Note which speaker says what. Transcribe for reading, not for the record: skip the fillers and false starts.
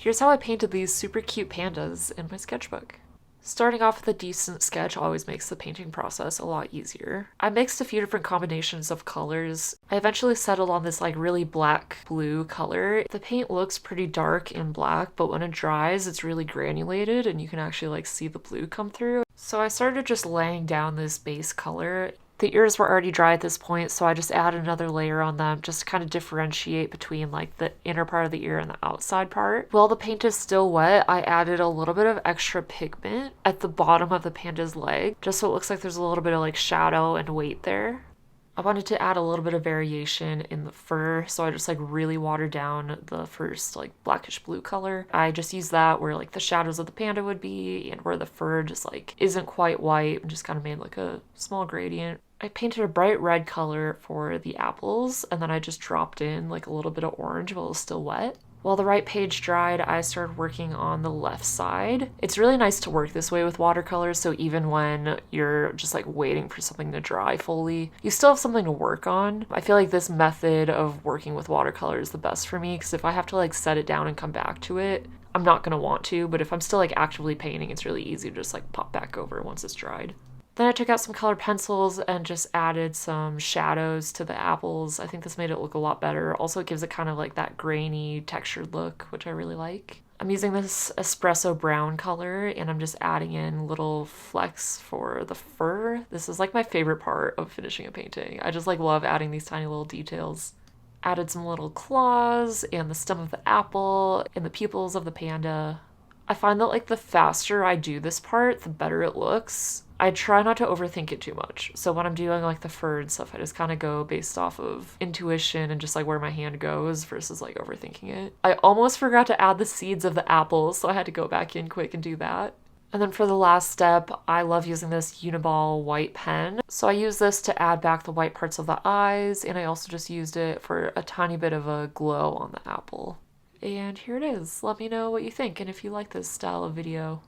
Speaker 1: Here's how I painted these super cute pandas in my sketchbook. Starting off with a decent sketch always makes the painting process a lot easier. I mixed a few different combinations of colors. I eventually settled on this like really black blue color. The paint looks pretty dark in black, but when it dries it's really granulated and you can actually like see the blue come through. So I started just laying down this base color. The ears were already dry at this point, so I just added another layer on them just to kind of differentiate between like the inner part of the ear and the outside part. While the paint is still wet, I added a little bit of extra pigment at the bottom of the panda's leg, just so it looks like there's a little bit of like shadow and weight there. I wanted to add a little bit of variation in the fur, so I just like really watered down the first like blackish blue color. I just used that where like the shadows of the panda would be and where the fur just like isn't quite white, and just kind of made like a small gradient. I painted a bright red color for the apples, and then I just dropped in like a little bit of orange while it was still wet. While the right page dried, I started working on the left side. It's really nice to work this way with watercolors, so even when you're just like waiting for something to dry fully, you still have something to work on. I feel like this method of working with watercolor is the best for me, because if I have to like set it down and come back to it, I'm not gonna want to, but if I'm still like actively painting, it's really easy to just like pop back over once it's dried. Then I took out some colored pencils and just added some shadows to the apples. I think this made it look a lot better. Also, it gives it kind of like that grainy, textured look, which I really like. I'm using this espresso brown color, and I'm just adding in little flecks for the fur. This is like my favorite part of finishing a painting. I just like love adding these tiny little details. Added some little claws and the stem of the apple and the pupils of the panda. I find that like the faster I do this part, the better it looks. I try not to overthink it too much. So when I'm doing like the fur and stuff, I just kind of go based off of intuition and just like where my hand goes versus like overthinking it. I almost forgot to add the seeds of the apples, so I had to go back in quick and do that. And then for the last step, I love using this Uniball white pen. So I use this to add back the white parts of the eyes, and I also just used it for a tiny bit of a glow on the apple. And here it is. Let me know what you think and if you like this style of video.